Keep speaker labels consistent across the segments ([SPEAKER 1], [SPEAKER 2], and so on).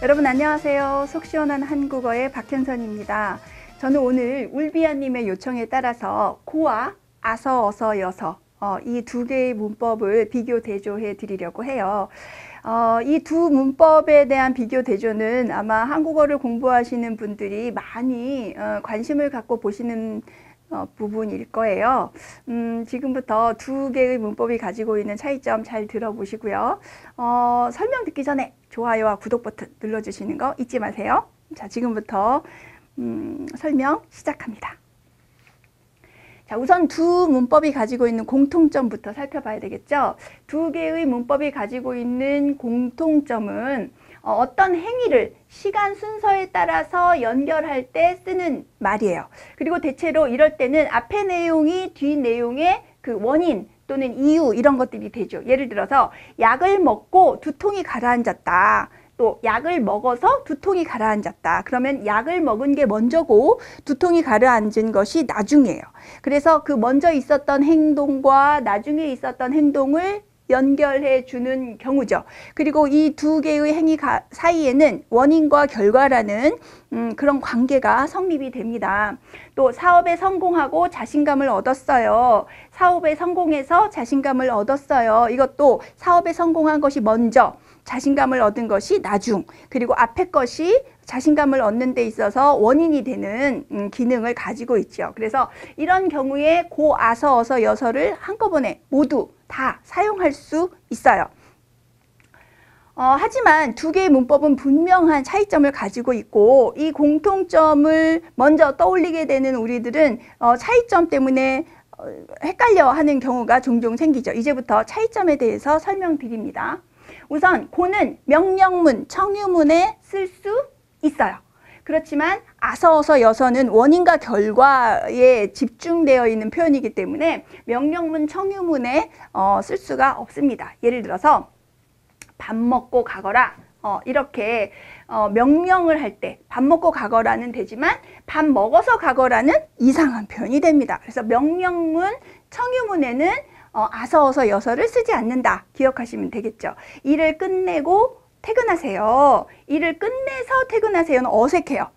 [SPEAKER 1] 여러분 안녕하세요. 속 시원한 한국어의 박현선입니다. 저는 오늘 울비아님의 요청에 따라서 고와 아서, 어서, 여서 이 두 개의 문법을 비교 대조해 드리려고 해요. 이 두 문법에 대한 비교 대조는 아마 한국어를 공부하시는 분들이 많이 관심을 갖고 보시는 부분일 거예요. 지금부터 두 개의 문법이 가지고 있는 차이점 잘 들어보시고요. 설명 듣기 전에 좋아요와 구독 버튼 눌러주시는 거 잊지 마세요. 자, 지금부터 설명 시작합니다. 자, 우선 두 문법이 가지고 있는 공통점부터 살펴봐야 되겠죠. 두 개의 문법이 가지고 있는 공통점은 어떤 행위를 시간 순서에 따라서 연결할 때 쓰는 말이에요. 그리고 대체로 이럴 때는 앞의 내용이 뒤 내용의 그 원인 또는 이유 이런 것들이 되죠. 예를 들어서 약을 먹고 두통이 가라앉았다. 또 약을 먹어서 두통이 가라앉았다. 그러면 약을 먹은 게 먼저고 두통이 가라앉은 것이 나중이에요. 그래서 그 먼저 있었던 행동과 나중에 있었던 행동을 연결해 주는 경우죠. 그리고 이 두 개의 행위 사이에는 원인과 결과라는 그런 관계가 성립이 됩니다. 또 사업에 성공하고 자신감을 얻었어요. 사업에 성공해서 자신감을 얻었어요. 이것도 사업에 성공한 것이 먼저, 자신감을 얻은 것이 나중, 그리고 앞에 것이 자신감을 얻는 데 있어서 원인이 되는 기능을 가지고 있죠. 그래서 이런 경우에 고, 아서, 어서, 여서를 한꺼번에 모두 다 사용할 수 있어요. 하지만 두 개의 문법은 분명한 차이점을 가지고 있고 이 공통점을 먼저 떠올리게 되는 우리들은 차이점 때문에 헷갈려하는 경우가 종종 생기죠. 이제부터 차이점에 대해서 설명드립니다. 우선 고는 명령문, 청유문에 쓸 수 있어요. 그렇지만 아서, 어서, 여서는 원인과 결과에 집중되어 있는 표현이기 때문에 명령문, 청유문에 쓸 수가 없습니다. 예를 들어서 밥 먹고 가거라 이렇게 명령을 할 때 밥 먹고 가거라는 되지만 밥 먹어서 가거라는 이상한 표현이 됩니다. 그래서 명령문, 청유문에는 아서, 어서, 여서를 쓰지 않는다. 기억하시면 되겠죠. 일을 끝내고 퇴근하세요. 일을 끝내서 퇴근하세요는 어색해요.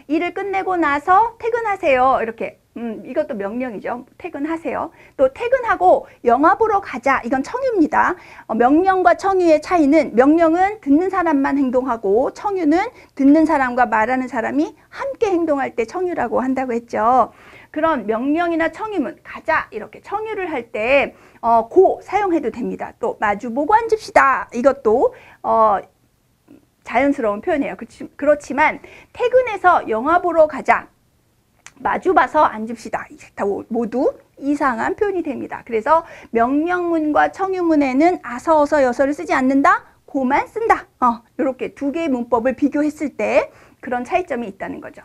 [SPEAKER 1] 일을 끝내고 나서 퇴근하세요. 이렇게 이것도 명령이죠. 퇴근하세요. 또 퇴근하고 영화 보러 가자. 이건 청유입니다. 명령과 청유의 차이는 명령은 듣는 사람만 행동하고 청유는 듣는 사람과 말하는 사람이 함께 행동할 때 청유라고 한다고 했죠. 그런 명령이나 청유문, 가자 이렇게 청유를 할 때 고 사용해도 됩니다. 또 마주보고 앉읍시다. 이것도 자연스러운 표현이에요. 그렇지만 퇴근해서 영화 보러 가자. 마주봐서 앉읍시다. 다 모두 이상한 표현이 됩니다. 그래서 명령문과 청유문에는 아서, 어서, 여서를 쓰지 않는다. 고만 쓴다. 이렇게 두 개의 문법을 비교했을 때 그런 차이점이 있다는 거죠.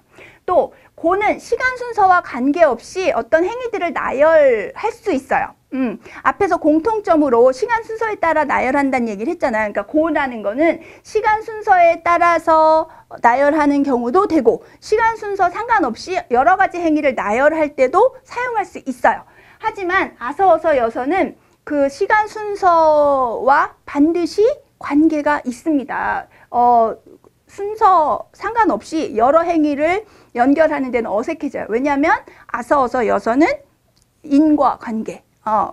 [SPEAKER 1] 또 고는 시간 순서와 관계없이 어떤 행위들을 나열할 수 있어요. 앞에서 공통점으로 시간 순서에 따라 나열한다는 얘기를 했잖아요. 그러니까 고라는 거는 시간 순서에 따라서 나열하는 경우도 되고 시간 순서 상관없이 여러 가지 행위를 나열할 때도 사용할 수 있어요. 하지만 아서, 어서, 여서는 그 시간 순서와 반드시 관계가 있습니다. 순서 상관없이 여러 행위를 연결하는 데는 어색해져요. 왜냐하면 아서, 어서, 여서는 인과 관계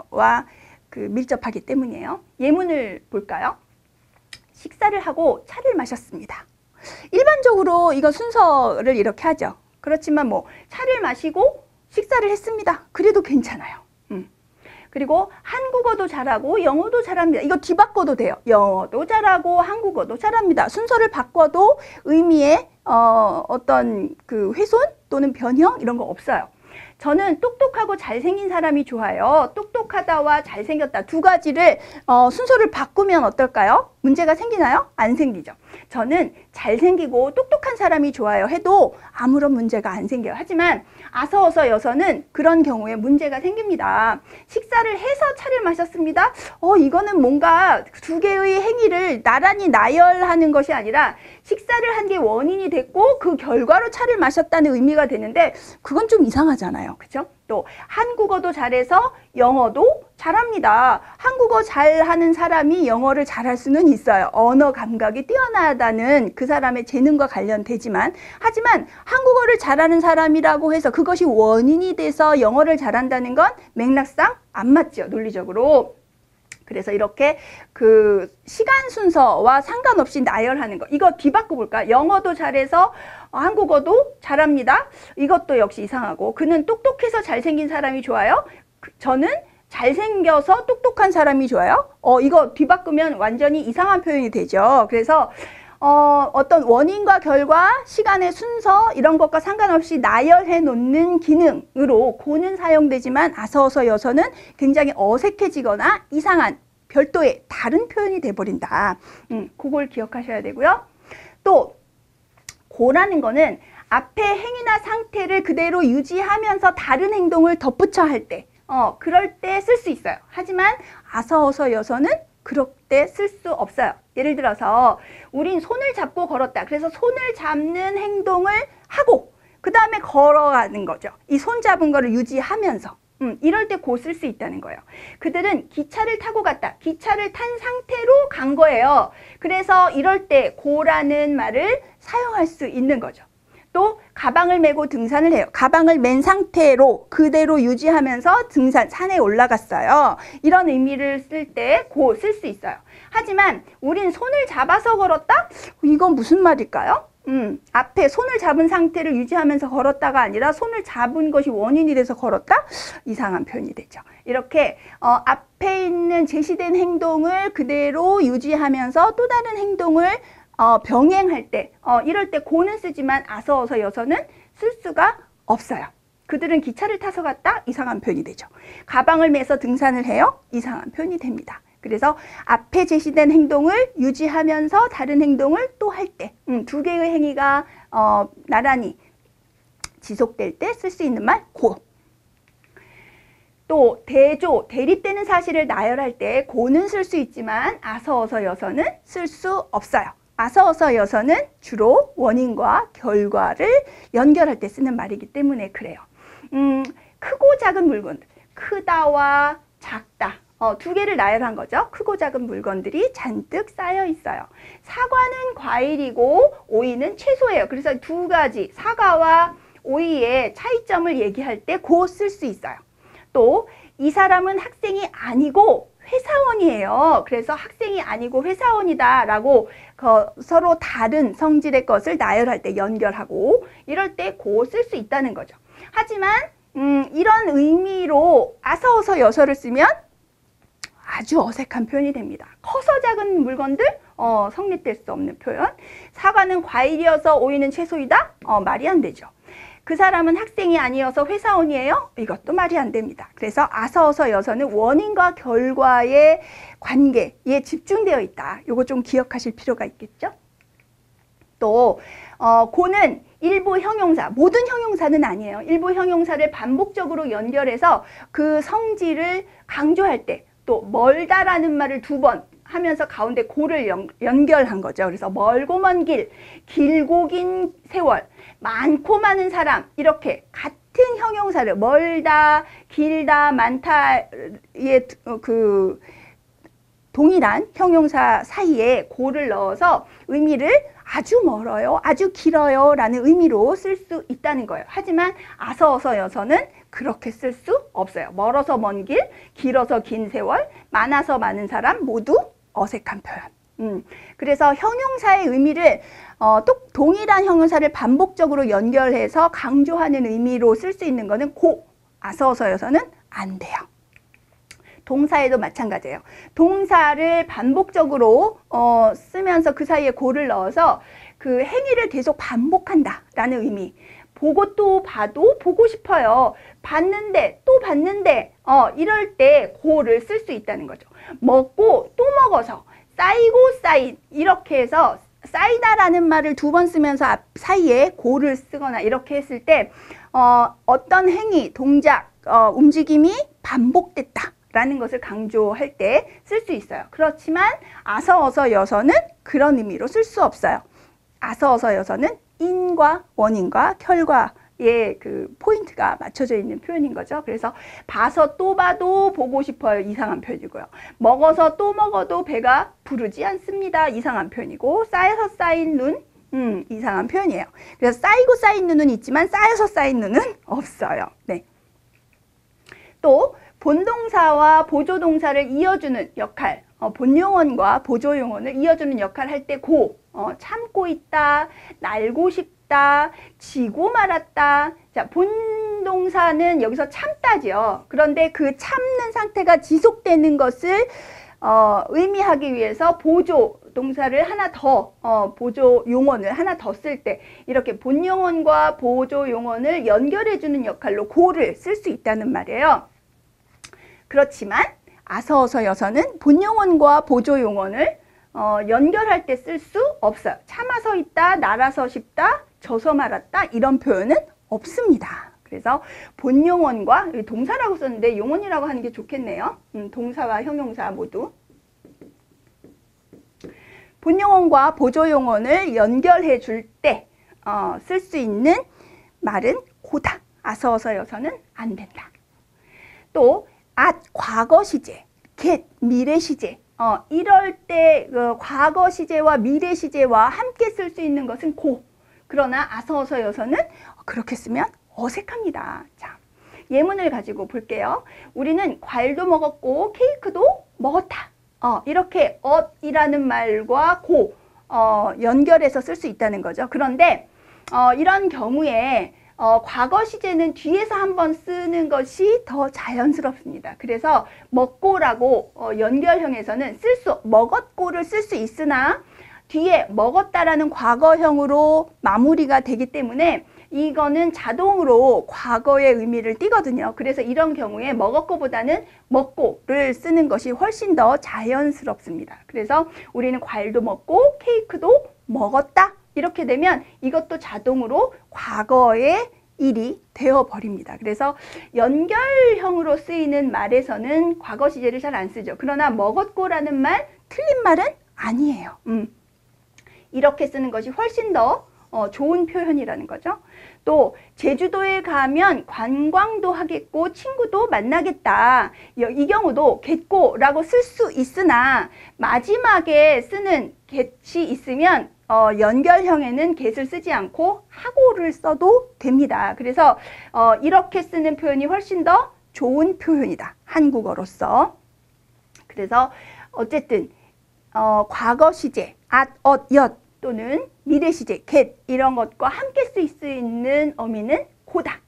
[SPEAKER 1] 와 밀접하기 때문이에요. 예문을 볼까요? 식사를 하고 차를 마셨습니다. 일반적으로 이거 순서를 이렇게 하죠. 그렇지만 뭐 차를 마시고 식사를 했습니다. 그래도 괜찮아요. 그리고 한국어도 잘하고 영어도 잘합니다. 이거 뒤바꿔도 돼요. 영어도 잘하고 한국어도 잘합니다. 순서를 바꿔도 의미의 어떤 그 훼손 또는 변형 이런 거 없어요. 저는 똑똑하고 잘생긴 사람이 좋아요. 똑똑하다와 잘생겼다 두 가지를 순서를 바꾸면 어떨까요? 문제가 생기나요? 안 생기죠. 저는 잘생기고 똑똑한 사람이 좋아요 해도 아무런 문제가 안 생겨요. 하지만 아서, 어서, 여서는 그런 경우에 문제가 생깁니다. 식사를 해서 차를 마셨습니다. 이거는 뭔가 두 개의 행위를 나란히 나열하는 것이 아니라 식사를 한 게 원인이 됐고 그 결과로 차를 마셨다는 의미가 되는데 그건 좀 이상하잖아요. 그렇죠? 또 한국어도 잘해서 영어도 잘합니다. 한국어 잘하는 사람이 영어를 잘할 수는 있어요. 언어 감각이 뛰어나다는 그 사람의 재능과 관련되지만, 하지만 한국어를 잘하는 사람이라고 해서 그것이 원인이 돼서 영어를 잘한다는 건 맥락상 안 맞죠, 논리적으로. 그래서 이렇게 그 시간 순서와 상관없이 나열하는 거, 이거 뒤바꿔 볼까? 영어도 잘해서 한국어도 잘합니다. 이것도 역시 이상하고, 그는 똑똑해서 잘생긴 사람이 좋아요. 저는 잘생겨서 똑똑한 사람이 좋아요. 이거 뒤바꾸면 완전히 이상한 표현이 되죠. 그래서 어떤 원인과 결과, 시간의 순서 이런 것과 상관없이 나열해 놓는 기능으로 고는 사용되지만 아서어서 여서는 굉장히 어색해지거나 이상한 별도의 다른 표현이 돼버린다. 그걸 기억하셔야 되고요. 또 고라는 거는 앞에 행위나 상태를 그대로 유지하면서 다른 행동을 덧붙여 할 때, 그럴 때 쓸 수 있어요. 하지만 아서어서 여서는 그럴 때 쓸 수 없어요. 예를 들어서 우린 손을 잡고 걸었다. 그래서 손을 잡는 행동을 하고 그 다음에 걸어가는 거죠. 이 손 잡은 거를 유지하면서. 이럴 때 고 쓸 수 있다는 거예요. 그들은 기차를 타고 갔다. 기차를 탄 상태로 간 거예요. 그래서 이럴 때 고라는 말을 사용할 수 있는 거죠. 또 가방을 메고 등산을 해요. 가방을 맨 상태로 그대로 유지하면서 등산, 산에 올라갔어요. 이런 의미를 쓸 때 고 쓸 수 있어요. 하지만 우린 손을 잡아서 걸었다? 이건 무슨 말일까요? 앞에 손을 잡은 상태를 유지하면서 걸었다가 아니라 손을 잡은 것이 원인이 돼서 걸었다? 이상한 표현이 되죠. 이렇게 앞에 있는 제시된 행동을 그대로 유지하면서 또 다른 행동을 병행할 때, 이럴 때 고는 쓰지만 아서어서 여서는 쓸 수가 없어요. 그들은 기차를 타서 갔다? 이상한 표현이 되죠. 가방을 메서 등산을 해요? 이상한 표현이 됩니다. 그래서 앞에 제시된 행동을 유지하면서 다른 행동을 또 할 때, 두 개의 행위가 나란히 지속될 때 쓸 수 있는 말 고. 또 대조, 대립되는 사실을 나열할 때 고는 쓸 수 있지만 아서어서 여서는 쓸 수 없어요. 아서어서 여서는 주로 원인과 결과를 연결할 때 쓰는 말이기 때문에 그래요. 크고 작은 물건들, 크다와 작다. 두 개를 나열한 거죠. 크고 작은 물건들이 잔뜩 쌓여 있어요. 사과는 과일이고 오이는 채소예요. 그래서 두 가지, 사과와 오이의 차이점을 얘기할 때 고 쓸 수 있어요. 또 이 사람은 학생이 아니고 회사원이에요. 그래서 학생이 아니고 회사원이다 라고 서로 다른 성질의 것을 나열할 때 연결하고, 이럴 때 고 쓸 수 있다는 거죠. 하지만 이런 의미로 아서어서 여서를 쓰면 아주 어색한 표현이 됩니다. 커서 작은 물건들 성립될 수 없는 표현. 사과는 과일이어서 오이는 채소이다? 말이 안 되죠. 그 사람은 학생이 아니어서 회사원이에요? 이것도 말이 안 됩니다. 그래서 아서어서 여서는 원인과 결과의 관계에 집중되어 있다. 이거 좀 기억하실 필요가 있겠죠? 또 고는 일부 형용사, 모든 형용사는 아니에요. 일부 형용사를 반복적으로 연결해서 그 성질을 강조할 때, 또 멀다라는 말을 두 번 하면서 가운데 고를 연결한 거죠. 그래서 멀고 먼 길, 길고 긴 세월, 많고 많은 사람, 이렇게 같은 형용사를 멀다, 길다, 많다의 그 동일한 형용사 사이에 고를 넣어서 의미를 아주 멀어요, 아주 길어요 라는 의미로 쓸 수 있다는 거예요. 하지만 아서어서 여서는 그렇게 쓸 수 없어요. 멀어서 먼 길, 길어서 긴 세월, 많아서 많은 사람 모두 어색한 표현. 그래서 형용사의 의미를 동일한 형용사를 반복적으로 연결해서 강조하는 의미로 쓸 수 있는 거는 고, 아서어서 여서는 안 돼요. 동사에도 마찬가지예요. 동사를 반복적으로 쓰면서 그 사이에 고를 넣어서 그 행위를 계속 반복한다 라는 의미. 보고 또 봐도 보고 싶어요. 봤는데 또 봤는데 이럴 때 고를 쓸 수 있다는 거죠. 먹고 또 먹어서, 쌓이고 쌓인, 이렇게 해서 쌓이다라는 말을 두 번 쓰면서 사이에 고를 쓰거나 이렇게 했을 때 어떤 행위, 동작, 움직임이 반복됐다 라는 것을 강조할 때 쓸 수 있어요. 그렇지만 아서어서 여서는 그런 의미로 쓸 수 없어요. 아서어서 여서는 인과 원인과 그 포인트가 맞춰져 있는 표현인 거죠. 그래서 봐서 또 봐도 보고 싶어요. 이상한 표현이고요. 먹어서 또 먹어도 배가 부르지 않습니다. 이상한 표현이고, 쌓여서 쌓인 눈, 이상한 표현이에요. 그래서 쌓이고 쌓인 눈은 있지만 쌓여서 쌓인 눈은 없어요. 네. 또 본동사와 보조동사를 이어주는 역할, 본용언과 보조용언을 이어주는 역할을 할 때 참고 있다, 날고 싶다, 지고 말았다. 자, 본동사는 여기서 참다죠. 그런데 그 참는 상태가 지속되는 것을 의미하기 위해서 보조동사를 하나 더, 보조용언을 하나 더 쓸 때 이렇게 본용언과 보조용언을 연결해주는 역할로 고를 쓸 수 있다는 말이에요. 그렇지만 아서어서여서는 본용언과 보조용언을 연결할 때 쓸 수 없어요. 참아서 있다, 날아서 싶다, 져서 말았다 이런 표현은 없습니다. 그래서 본용언과 동사라고 썼는데 용언이라고 하는 게 좋겠네요. 동사와 형용사 모두. 본용언과 보조용언을 연결해 줄 때 쓸 수 있는 말은 고다. 아서어서여서는 안 된다. 또 at 과거 시제, get 미래 시제. 이럴 때 과거 시제와 미래 시제와 함께 쓸 수 있는 것은 고. 그러나 아서어서여서는 그렇게 쓰면 어색합니다. 자, 예문을 가지고 볼게요. 우리는 과일도 먹었고 케이크도 먹었다. 이렇게 이라는 말과 고 연결해서 쓸 수 있다는 거죠. 그런데 이런 경우에 과거 시제는 뒤에서 한번 쓰는 것이 더 자연스럽습니다. 그래서 먹고라고 연결형에서는 먹었고를 쓸 수 있으나 뒤에 먹었다라는 과거형으로 마무리가 되기 때문에 이거는 자동으로 과거의 의미를 띠거든요. 그래서 이런 경우에 먹었고보다는 먹고를 쓰는 것이 훨씬 더 자연스럽습니다. 그래서 우리는 과일도 먹고 케이크도 먹었다. 이렇게 되면 이것도 자동으로 과거의 일이 되어버립니다. 그래서 연결형으로 쓰이는 말에서는 과거 시제를 잘 안 쓰죠. 그러나 먹었고라는 말, 틀린 말은 아니에요. 이렇게 쓰는 것이 훨씬 더 좋은 표현이라는 거죠. 또 제주도에 가면 관광도 하겠고 친구도 만나겠다. 이 경우도 get고라고 쓸 수 있으나 마지막에 쓰는 get이 있으면 연결형에는 get을 쓰지 않고 하고를 써도 됩니다. 그래서 이렇게 쓰는 표현이 훨씬 더 좋은 표현이다. 한국어로서. 그래서 어쨌든 과거 시제 at, yet 또는 미래 시제 get 이런 것과 함께 쓸 수 있는 어미는 고다.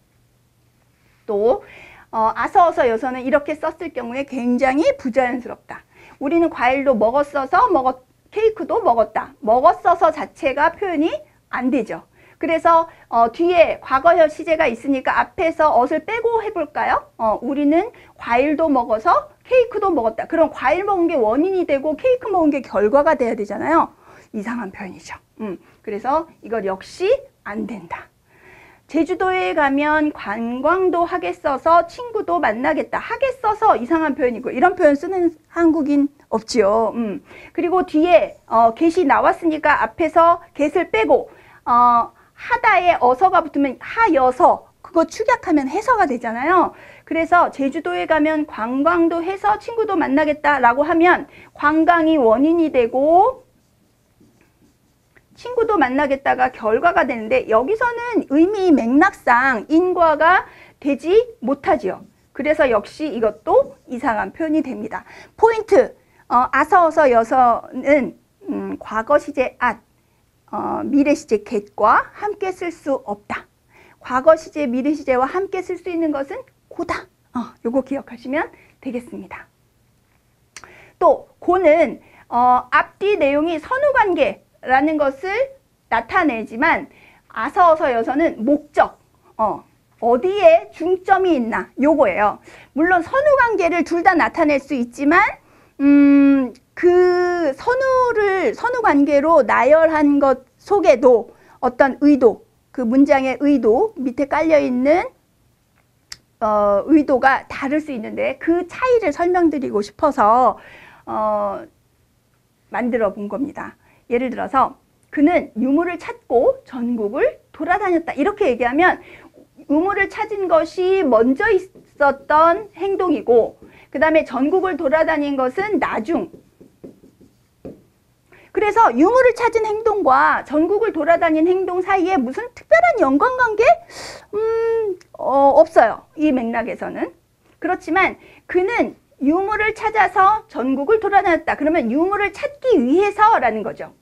[SPEAKER 1] 또 아서어서여서는 이렇게 썼을 경우에 굉장히 부자연스럽다. 우리는 과일도 먹었어서 케이크도 먹었다. 먹었어서 자체가 표현이 안 되죠. 그래서 뒤에 과거형 시제가 있으니까 앞에서 엇을 빼고 해볼까요? 우리는 과일도 먹어서 케이크도 먹었다. 그럼 과일 먹은 게 원인이 되고 케이크 먹은 게 결과가 돼야 되잖아요. 이상한 표현이죠. 그래서 이것 역시 안 된다. 제주도에 가면 관광도 하겠어서 친구도 만나겠다. 하겠어서 이상한 표현이고 이런 표현 쓰는 한국인 없지요. 그리고 뒤에 get이 나왔으니까 앞에서 get을 빼고 하다에 어서가 붙으면 하여서 그거 축약하면 해서가 되잖아요. 그래서 제주도에 가면 관광도 해서 친구도 만나겠다라고 하면 관광이 원인이 되고 친구도 만나겠다가 결과가 되는데 여기서는 의미 맥락상 인과가 되지 못하지요. 그래서 역시 이것도 이상한 표현이 됩니다. 포인트, 아서어서 여서는 과거 시제 at, 미래 시제 get과 함께 쓸 수 없다. 과거 시제, 미래 시제와 함께 쓸 수 있는 것은 고다. 요거 기억하시면 되겠습니다. 또 고는 앞뒤 내용이 선후관계 라는 것을 나타내지만 아서어서여서는 목적, 어디에 중점이 있나 요거예요. 물론 선후관계를 둘 다 나타낼 수 있지만 그 선후관계로 나열한 것 속에도 어떤 의도, 그 문장의 의도 밑에 깔려있는 의도가 다를 수 있는데 그 차이를 설명드리고 싶어서 만들어 본 겁니다. 예를 들어서 그는 유물을 찾고 전국을 돌아다녔다. 이렇게 얘기하면 유물을 찾은 것이 먼저 있었던 행동이고, 그 다음에 전국을 돌아다닌 것은 나중. 그래서 유물을 찾은 행동과 전국을 돌아다닌 행동 사이에 무슨 특별한 연관관계? 없어요. 이 맥락에서는. 그렇지만 그는 유물을 찾아서 전국을 돌아다녔다. 그러면 유물을 찾기 위해서라는 거죠.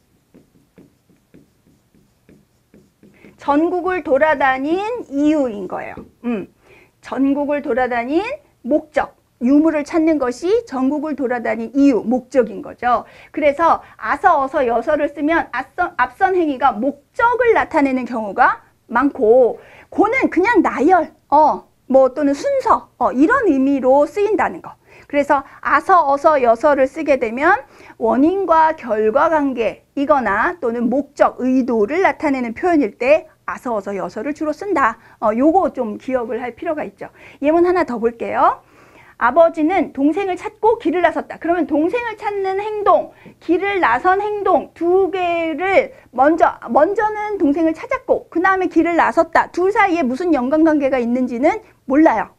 [SPEAKER 1] 전국을 돌아다닌 이유인 거예요. 전국을 돌아다닌 목적. 유물을 찾는 것이 전국을 돌아다닌 이유, 목적인 거죠. 그래서 아서, 어서, 여서를 쓰면 앞선 행위가 목적을 나타내는 경우가 많고, 고는 그냥 나열, 또는 순서, 이런 의미로 쓰인다는 거. 그래서 아서, 어서, 여서를 쓰게 되면 원인과 결과 관계이거나 또는 목적, 의도를 나타내는 표현일 때 아서, 어서, 여서를 주로 쓴다. 요거 좀 기억을 할 필요가 있죠. 예문 하나 더 볼게요. 아버지는 동생을 찾고 길을 나섰다. 그러면 동생을 찾는 행동, 길을 나선 행동 두 개를 먼저는 동생을 찾았고 그 다음에 길을 나섰다. 둘 사이에 무슨 연관관계가 있는지는 몰라요.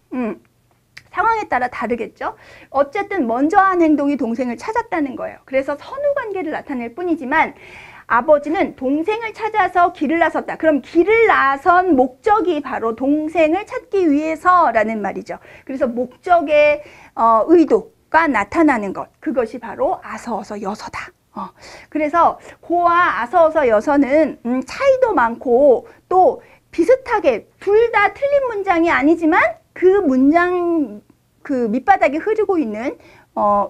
[SPEAKER 1] 상황에 따라 다르겠죠. 어쨌든 먼저 한 행동이 동생을 찾았다는 거예요. 그래서 선후관계를 나타낼 뿐이지만 아버지는 동생을 찾아서 길을 나섰다. 그럼 길을 나선 목적이 바로 동생을 찾기 위해서라는 말이죠. 그래서 목적의 의도가 나타나는 것, 그것이 바로 아서, 어서, 여서다. 그래서 고와 아서, 어서, 여서는 차이도 많고 또 비슷하게 둘 다 틀린 문장이 아니지만 그 문장 그 밑바닥에 흐르고 있는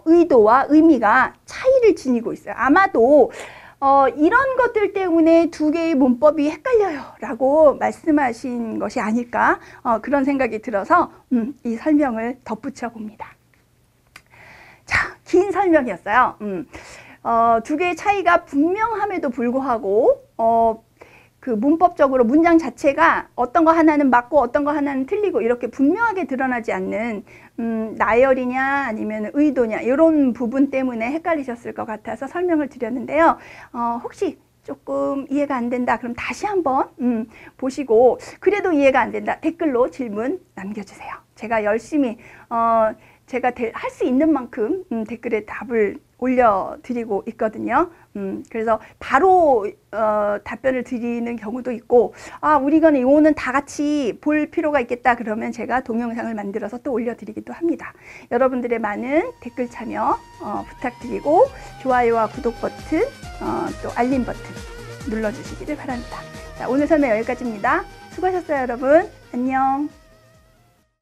[SPEAKER 1] 의도와 의미가 차이를 지니고 있어요. 아마도 이런 것들 때문에 두 개의 문법이 헷갈려요 라고 말씀하신 것이 아닐까 그런 생각이 들어서 이 설명을 덧붙여 봅니다. 자, 긴 설명이었어요. 두 개의 차이가 분명함에도 불구하고 그 문법적으로 문장 자체가 어떤 거 하나는 맞고 어떤 거 하나는 틀리고 이렇게 분명하게 드러나지 않는 나열이냐 아니면 의도냐 이런 부분 때문에 헷갈리셨을 것 같아서 설명을 드렸는데요. 혹시 조금 이해가 안 된다 그럼 다시 한번 보시고 그래도 이해가 안 된다 댓글로 질문 남겨주세요. 제가 열심히 제가 할 수 있는 만큼 댓글에 답을 올려드리고 있거든요. 그래서 바로 답변을 드리는 경우도 있고 우리가 이거는 다 같이 볼 필요가 있겠다 그러면 제가 동영상을 만들어서 또 올려드리기도 합니다. 여러분들의 많은 댓글 참여 부탁드리고 좋아요와 구독 버튼 또 알림 버튼 눌러주시기를 바랍니다. 자, 오늘 설명 여기까지입니다. 수고하셨어요 여러분. 안녕.